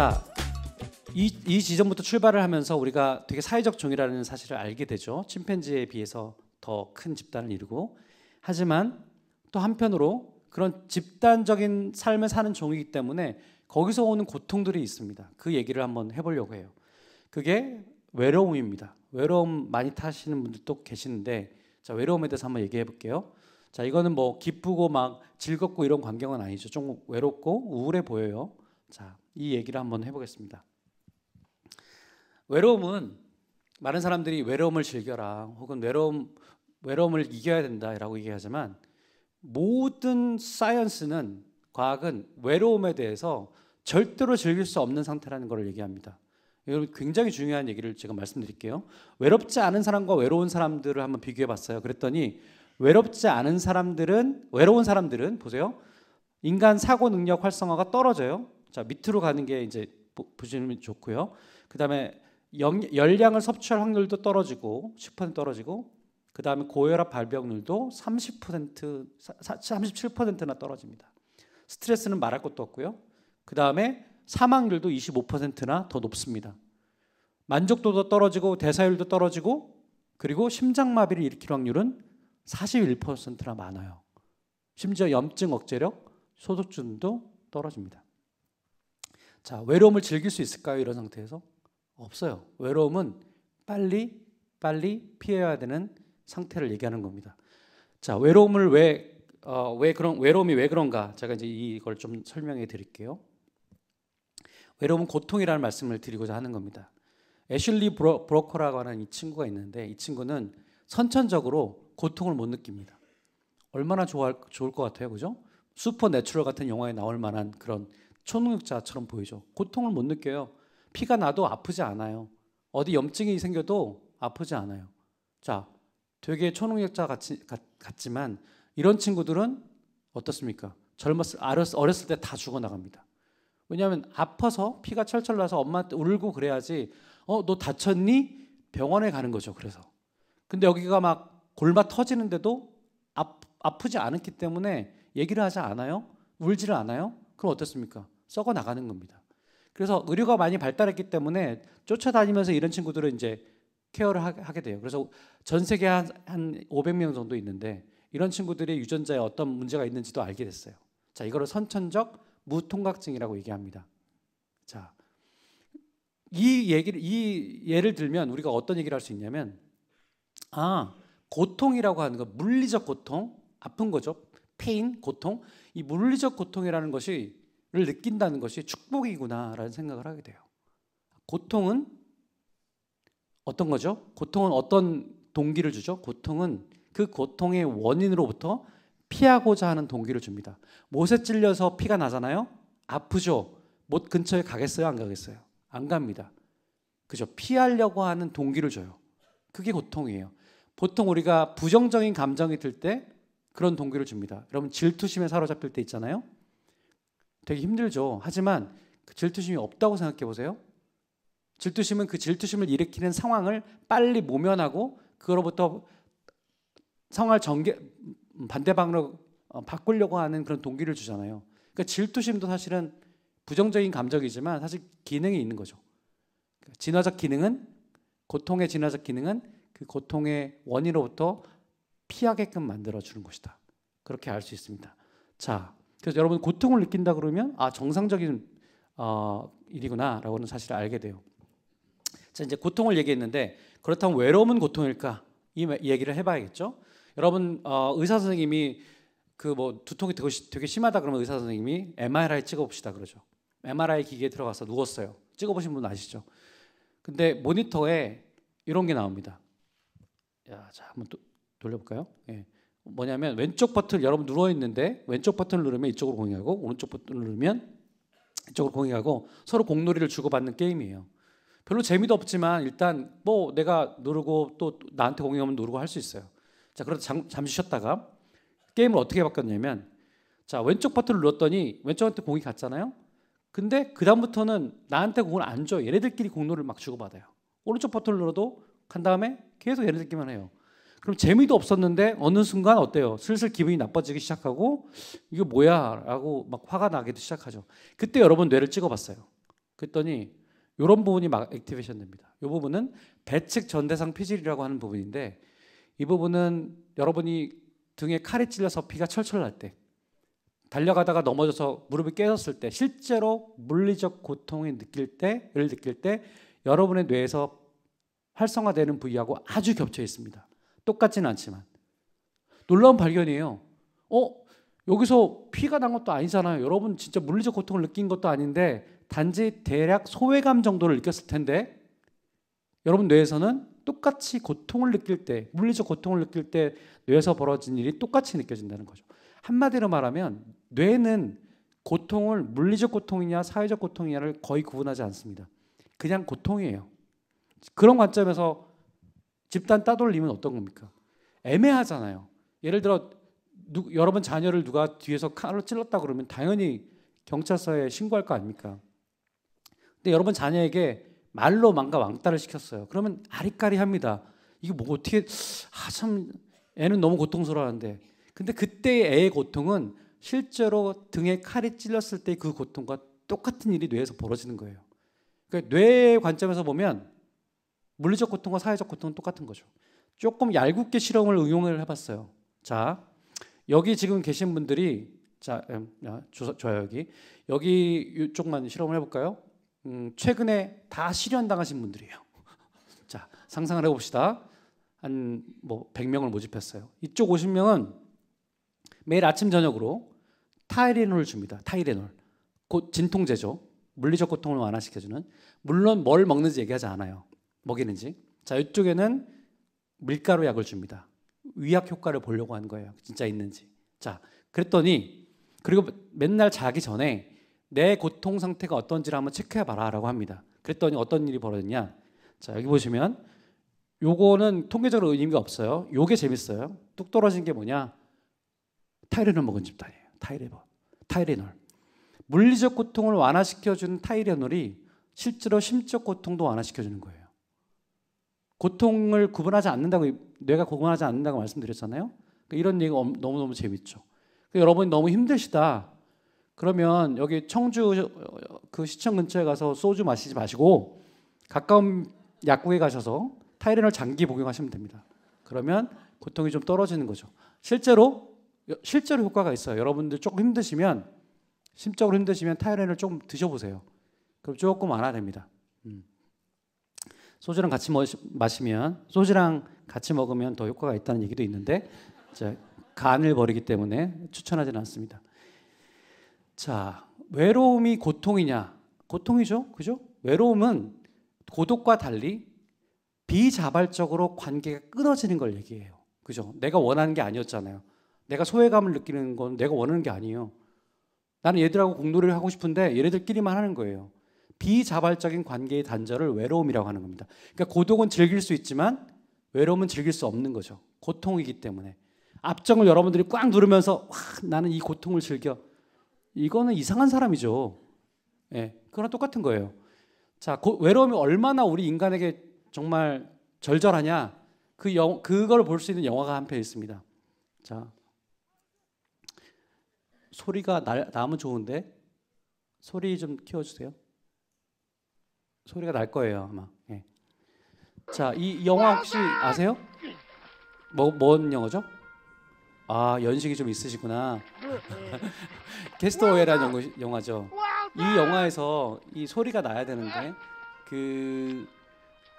자, 이 지점부터 출발을 하면서 우리가 되게 사회적 종이라는 사실을 알게 되죠. 침팬지에 비해서 더 큰 집단을 이루고, 하지만 또 한편으로 그런 집단적인 삶을 사는 종이기 때문에 거기서 오는 고통들이 있습니다. 그 얘기를 한번 해보려고 해요. 그게 외로움입니다. 외로움 많이 타시는 분들도 계시는데, 자, 외로움에 대해서 한번 얘기해 볼게요. 자, 이거는 뭐 기쁘고 막 즐겁고 이런 광경은 아니죠. 좀 외롭고 우울해 보여요. 자, 이 얘기를 한번 해보겠습니다. 외로움은 많은 사람들이 외로움을 즐겨라, 혹은 외로움을 이겨야 된다라고 얘기하지만, 모든 사이언스는, 과학은 외로움에 대해서 절대로 즐길 수 없는 상태라는 것을 얘기합니다. 이건 굉장히 중요한 얘기를 제가 말씀드릴게요. 외롭지 않은 사람과 외로운 사람들을 한번 비교해 봤어요. 그랬더니 외로운 사람들은 보세요. 인간 사고 능력 활성화가 떨어져요. 자, 밑으로 가는 게 이제 보시면 좋고요. 그다음에 열량을 섭취할 확률도 떨어지고 10% 떨어지고, 그다음에 고혈압 발병률도 37%나 떨어집니다. 스트레스는 말할 것도 없고요. 그다음에 사망률도 25%나 더 높습니다. 만족도도 떨어지고 대사율도 떨어지고, 그리고 심장마비를 일으킬 확률은 41%나 많아요. 심지어 염증 억제력, 소득주도 떨어집니다. 자, 외로움을 즐길 수 있을까요? 이런 상태에서? 없어요. 외로움은 빨리 피해야 되는 상태를 얘기하는 겁니다. 자, 외로움을 외로움이 왜 그런가? 제가 이제 이걸 좀 설명해 드릴게요. 외로움은 고통이라는 말씀을 드리고자 하는 겁니다. 애슐리 브로커라고 하는 이 친구가 있는데, 이 친구는 선천적으로 고통을 못 느낍니다. 얼마나 좋을 것 같아요, 그죠? 슈퍼내추럴 같은 영화에 나올 만한 그런 초능력자처럼 보이죠. 고통을 못 느껴요. 피가 나도 아프지 않아요. 어디 염증이 생겨도 아프지 않아요. 자, 되게 초능력자 같지만 이런 친구들은 어떻습니까? 어렸을 때 다 죽어나갑니다. 왜냐하면 아파서 피가 철철 나서 엄마한테 울고 그래야지, 너 다쳤니? 병원에 가는 거죠. 그래서. 근데 여기가 막 골마 터지는데도 아프지 않았기 때문에 얘기를 하지 않아요? 울지를 않아요? 그럼 어떻습니까? 썩어 나가는 겁니다. 그래서 의료가 많이 발달했기 때문에 쫓아다니면서 이런 친구들은 이제 케어를 하게 돼요. 그래서 전 세계에 한 500명 정도 있는데, 이런 친구들이 유전자에 어떤 문제가 있는지도 알게 됐어요. 자, 이거를 선천적 무통각증이라고 얘기합니다. 자, 이 예를 들면 우리가 어떤 얘기를 할 수 있냐면, 고통이라고 하는 거, 물리적 고통, 아픈 거죠. 페인, 고통. 이 물리적 고통이라는 것을 느낀다는 것이 축복이구나라는 생각을 하게 돼요. 고통은 어떤 거죠? 고통은 어떤 동기를 주죠? 고통은 그 고통의 원인으로부터 피하고자 하는 동기를 줍니다. 못에 찔려서 피가 나잖아요? 아프죠? 못 근처에 가겠어요? 안 가겠어요? 안 갑니다. 그죠? 피하려고 하는 동기를 줘요. 그게 고통이에요. 보통 우리가 부정적인 감정이 들 때 그런 동기를 줍니다. 여러분, 질투심에 사로잡힐 때 있잖아요? 되게 힘들죠. 하지만 그 질투심이 없다고 생각해 보세요. 질투심은 그 질투심을 일으키는 상황을 빨리 모면하고 그거로부터 상황을 반대 방향으로 바꾸려고 하는 그런 동기를 주잖아요. 그러니까 질투심도 사실은 부정적인 감정이지만 사실 기능이 있는 거죠. 고통의 진화적 기능은 그 고통의 원인으로부터 피하게끔 만들어주는 것이다. 그렇게 알 수 있습니다. 자, 그래서 여러분 고통을 느낀다 그러면 정상적인 일이구나라고는 사실을 알게 돼요. 자, 이제 고통을 얘기했는데, 그렇다면 외로움은 고통일까? 이 얘기를 해봐야겠죠. 여러분, 의사 선생님이 두통이 되게 심하다 그러면 의사 선생님이 MRI 찍어봅시다 그러죠. MRI 기계에 들어가서 누웠어요. 찍어보신 분 아시죠? 근데 모니터에 이런 게 나옵니다. 자, 한번 돌려볼까요? 예. 뭐냐면 왼쪽 버튼, 여러분 누워 있는데 왼쪽 버튼을 누르면 이쪽으로 공유하고, 오른쪽 버튼을 누르면 이쪽으로 공유하고, 서로 공놀이를 주고받는 게임이에요. 별로 재미도 없지만 일단 내가 누르고 또 나한테 공유하면 누르고 할 수 있어요. 자, 그러다 잠시 쉬었다가 게임을 어떻게 바꿨냐면, 자, 왼쪽 버튼을 눌렀더니 왼쪽한테 공이 갔잖아요. 근데 그 다음부터는 나한테 공을 안 줘요. 얘네들끼리 공놀이를 막 주고받아요. 오른쪽 버튼을 눌러도 간 다음에 계속 얘네들끼리만 해요. 그럼 재미도 없었는데 어느 순간 어때요? 슬슬 기분이 나빠지기 시작하고, 이게 뭐야? 라고 막 화가 나기도 시작하죠. 그때 여러분 뇌를 찍어봤어요. 그랬더니 이런 부분이 막 액티베이션 됩니다. 이 부분은 배측 전대상 피질이라고 하는 부분인데 이 부분은 여러분이 등에 칼이 찔려서 피가 철철 날 때, 달려가다가 넘어져서 무릎이 깨졌을 때, 실제로 물리적 고통을 느낄 때 여러분의 뇌에서 활성화되는 부위하고 아주 겹쳐 있습니다. 똑같지는 않지만 놀라운 발견이에요. 여기서 피가 난 것도 아니잖아요. 여러분 진짜 물리적 고통을 느낀 것도 아닌데 단지 대략 소외감 정도를 느꼈을 텐데 여러분 뇌에서는 똑같이 고통을 느낄 때, 물리적 고통을 느낄 때 뇌에서 벌어진 일이 똑같이 느껴진다는 거죠. 한마디로 말하면 뇌는 고통을 물리적 고통이냐 사회적 고통이냐를 거의 구분하지 않습니다. 그냥 고통이에요. 그런 관점에서 집단 따돌림은 어떤 겁니까? 애매하잖아요. 예를 들어 여러분 자녀를 누가 뒤에서 칼로 찔렀다 그러면 당연히 경찰서에 신고할 거 아닙니까? 근데 여러분 자녀에게 말로 망가 왕따를 시켰어요. 그러면 아리까리합니다. 이거 뭐 어떻게 참 애는 너무 고통스러워하는데, 근데 그때의 애의 고통은 실제로 등에 칼이 찔렸을 때 그 고통과 똑같은 일이 뇌에서 벌어지는 거예요. 그러니까 뇌의 관점에서 보면 물리적 고통과 사회적 고통은 똑같은 거죠. 조금 얄궂게 실험을 응용을 해봤어요. 자, 여기 지금 계신 분들이 좋아요. 여기 이쪽만 실험을 해볼까요? 최근에 다 실현당하신 분들이에요. 자, 상상을 해봅시다. 한 100명을 모집했어요. 이쪽 50명은 매일 아침 저녁으로 타이레놀을 줍니다. 타이레놀. 곧 진통제죠. 물리적 고통을 완화시켜주는. 물론 뭘 먹는지 얘기하지 않아요. 먹이는지. 자, 이쪽에는 밀가루 약을 줍니다. 위약 효과를 보려고 하는 거예요. 진짜 있는지. 자, 그랬더니 그리고 맨날 자기 전에 내 고통 상태가 어떤지를 한번 체크해봐라 라고 합니다. 그랬더니 어떤 일이 벌어졌냐. 자, 여기 보시면 요거는 통계적으로 의미가 없어요. 요게 재밌어요. 뚝 떨어진 게 뭐냐. 타이레놀 먹은 집단이에요. 타이레놀. 물리적 고통을 완화시켜주는 타이레놀이 실제로 심적 고통도 완화시켜주는 거예요. 고통을 구분하지 않는다고, 뇌가 구분하지 않는다고 말씀드렸잖아요. 그러니까 이런 얘기가 너무너무 재밌죠. 여러분이 너무 힘드시다. 그러면 여기 청주 그 시청 근처에 가서 소주 마시지 마시고 가까운 약국에 가셔서 타이레놀 장기 복용하시면 됩니다. 그러면 고통이 좀 떨어지는 거죠. 실제로 효과가 있어요. 여러분들 조금 힘드시면, 심적으로 힘드시면 타이레놀 조금 드셔보세요. 그럼 조금 완화됩니다. 소주랑 같이 마시면, 소주랑 같이 먹으면 더 효과가 있다는 얘기도 있는데 간을 버리기 때문에 추천하지는 않습니다. 자, 외로움이 고통이냐? 고통이죠, 그죠? 외로움은 고독과 달리 비자발적으로 관계가 끊어지는 걸 얘기해요. 그죠? 내가 원하는 게 아니었잖아요. 내가 소외감을 느끼는 건 내가 원하는 게 아니에요. 나는 얘들하고 공놀이를 하고 싶은데 얘네들끼리만 하는 거예요. 비자발적인 관계의 단절을 외로움이라고 하는 겁니다. 그러니까 고독은 즐길 수 있지만 외로움은 즐길 수 없는 거죠. 고통이기 때문에. 앞정을 여러분들이 꽉 누르면서 나는 이 고통을 즐겨. 이거는 이상한 사람이죠. 예, 그거랑 똑같은 거예요. 자, 외로움이 얼마나 우리 인간에게 정말 절절하냐. 그걸 볼 수 있는 영화가 한 편 있습니다. 자, 소리가 나면 좋은데 소리 좀 키워주세요. 소리가 날 거예요 아마. 예. 자, 이 영화 혹시 아세요? 뭔 영화죠? 아, 연식이 좀 있으시구나. 캐스터웨이라는 영화죠. 이 영화에서 이 소리가 나야 되는데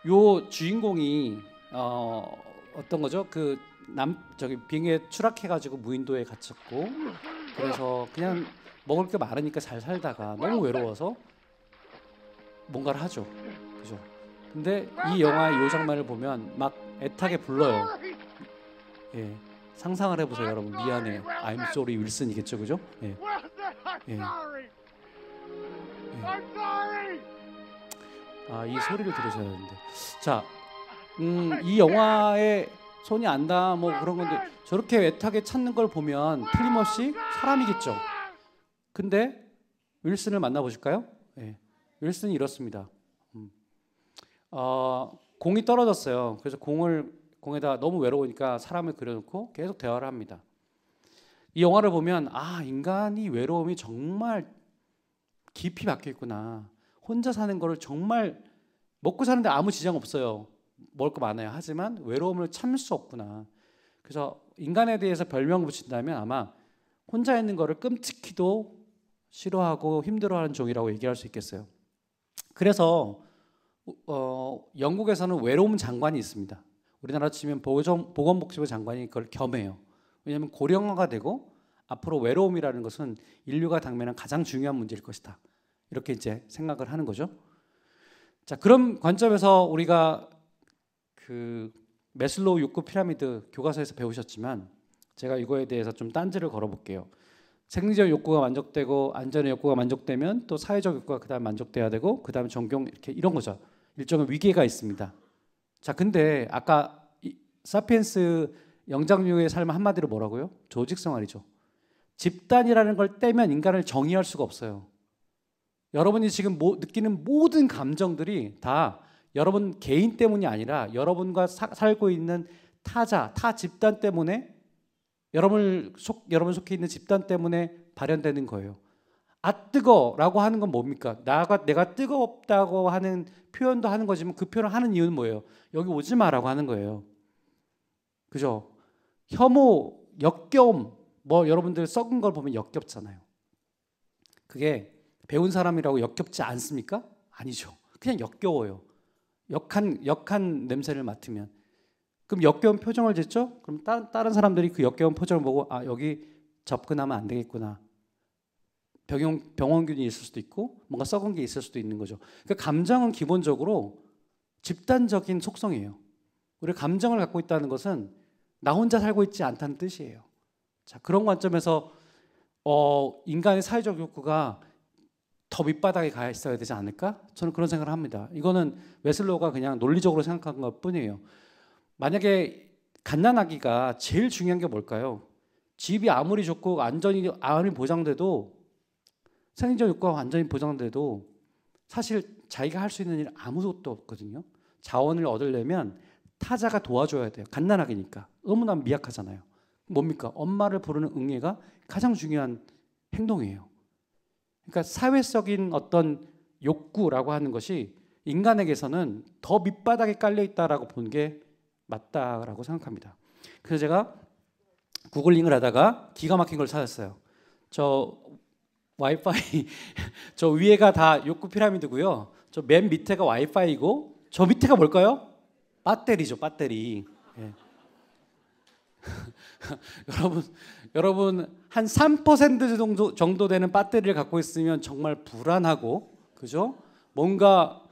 요 주인공이 어떤 거죠? 비행기에 추락해가지고 무인도에 갇혔고, 그래서 그냥 먹을 게 많으니까 잘 살다가 너무 외로워서 뭔가를 하죠. 그죠? 근데 이 영화의 이 장면을 보면 막 애타게 불러요. 예. 상상을 해보세요, 여러분. 미안해. I'm sorry, 윌슨이겠죠, 그죠? 예. 예. 아, 이 소리를 들으셔야 되는데. 자, 이 영화에 손이 안다 뭐 그런 건데 저렇게 애타게 찾는 걸 보면 틀림없이 사람이겠죠. 근데 윌슨을 만나보실까요? 예. 윌슨이 이렇습니다. 공이 떨어졌어요. 그래서 공에다 너무 외로우니까 사람을 그려놓고 계속 대화를 합니다. 이 영화를 보면 인간이 외로움이 정말 깊이 박혀 있구나. 혼자 사는 거를 정말 먹고 사는데 아무 지장 없어요. 먹을 거 많아요. 하지만 외로움을 참을 수 없구나. 그래서 인간에 대해서 별명을 붙인다면 아마 혼자 있는 거를 끔찍히도 싫어하고 힘들어하는 종이라고 얘기할 수 있겠어요. 그래서 영국에서는 외로움 장관이 있습니다. 우리나라 치면 보건복지부 장관이 그걸 겸해요. 왜냐하면 고령화가 되고 앞으로 외로움이라는 것은 인류가 당면한 가장 중요한 문제일 것이다. 이렇게 이제 생각을 하는 거죠. 자, 그런 관점에서 우리가 그 매슬로우 욕구 피라미드 교과서에서 배우셨지만 제가 이거에 대해서 좀 딴지를 걸어볼게요. 생리적 욕구가 만족되고 안전의 욕구가 만족되면 또 사회적 욕구가 그다음 만족돼야 되고 그다음에 존경 이렇게 이런 거죠. 일종의 위계가 있습니다. 자, 근데 아까 사피엔스 영장류의 삶은 한마디로 뭐라고요? 조직생활이죠. 집단이라는 걸 떼면 인간을 정의할 수가 없어요. 여러분이 지금 느끼는 모든 감정들이 다 여러분 개인 때문이 아니라 여러분과 살고 있는 타자, 타 집단 때문에 여러분 속해 있는 집단 때문에 발현되는 거예요. 아 뜨거라고 하는 건 뭡니까? 내가 뜨겁다고 하는 표현도 하는 거지만 그 표현을 하는 이유는 뭐예요? 여기 오지 마라고 하는 거예요. 그죠? 혐오, 역겨움, 뭐 여러분들 썩은 걸 보면 역겹잖아요. 그게 배운 사람이라고 역겹지 않습니까? 아니죠. 그냥 역겨워요. 역한 냄새를 맡으면. 그럼 역겨운 표정을 짓죠? 그럼 다른 사람들이 그 역겨운 표정을 보고 아 여기 접근하면 안 되겠구나. 병원균이 있을 수도 있고 뭔가 썩은 게 있을 수도 있는 거죠. 그러니까 감정은 기본적으로 집단적인 속성이에요. 우리 감정을 갖고 있다는 것은 나 혼자 살고 있지 않다는 뜻이에요. 자, 그런 관점에서 인간의 사회적 욕구가 더 밑바닥에 가 있어야 되지 않을까? 저는 그런 생각을 합니다. 이거는 웨슬로우가 그냥 논리적으로 생각한 것 뿐이에요. 만약에 갓난아기가 제일 중요한 게 뭘까요? 집이 아무리 좋고 안전이 아무리 보장돼도 생리적 욕구가 완전히 보장돼도 사실 자기가 할 수 있는 일 아무것도 없거든요. 자원을 얻으려면 타자가 도와줘야 돼요. 갓난아기니까. 너무나 미약하잖아요. 뭡니까? 엄마를 부르는 응애가 가장 중요한 행동이에요. 그러니까 사회적인 어떤 욕구라고 하는 것이 인간에게서는 더 밑바닥에 깔려 있다라고 보는 게 맞다라고 생각합니다. 그래서 제가 구글링을 하다가 기가 막힌 걸 찾았어요. 저 와이파이 저 위에가 다 욕구 피라미드고요. 저 맨 밑에가 와이파이고 저 밑에가 뭘까요? 배터리죠, 배터리. 예. 여러분 한 3% 정도 되는 배터리를 갖고 있으면 정말 불안하고, 그죠? 뭔가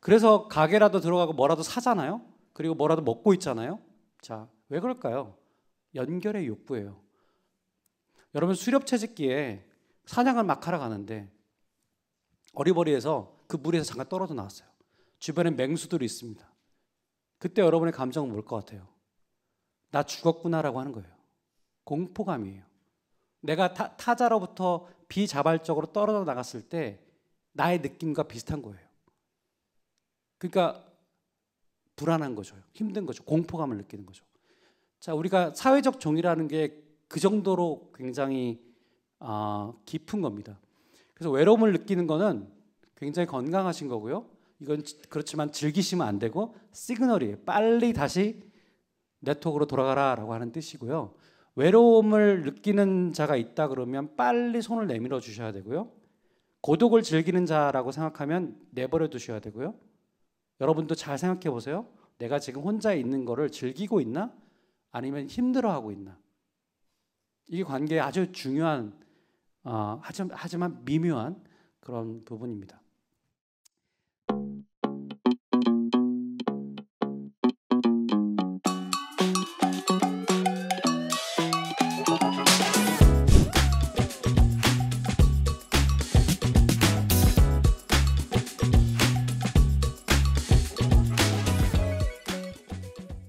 그래서 가게라도 들어가고 뭐라도 사잖아요. 그리고 뭐라도 먹고 있잖아요. 자, 왜 그럴까요? 연결의 욕구예요. 여러분 수렵채집기에 사냥을 막 하러 가는데 어리버리해서 그 물에서 잠깐 떨어져 나왔어요. 주변에 맹수들이 있습니다. 그때 여러분의 감정은 뭘 것 같아요? 나 죽었구나라고 하는 거예요. 공포감이에요. 내가 타자로부터 비자발적으로 떨어져 나갔을 때 나의 느낌과 비슷한 거예요. 그러니까 불안한 거죠. 힘든 거죠. 공포감을 느끼는 거죠. 자, 우리가 사회적 종이라는 게 그 정도로 굉장히 깊은 겁니다. 그래서 외로움을 느끼는 거는 굉장히 건강하신 거고요. 이건 그렇지만 즐기시면 안 되고 시그널이에요. 빨리 다시 네트워크로 돌아가라라고 하는 뜻이고요. 외로움을 느끼는 자가 있다 그러면 빨리 손을 내밀어 주셔야 되고요. 고독을 즐기는 자라고 생각하면 내버려 두셔야 되고요. 여러분도 잘 생각해 보세요. 내가 지금 혼자 있는 거를 즐기고 있나? 아니면 힘들어하고 있나? 이게 관계에 아주 중요한 하지만 미묘한 그런 부분입니다.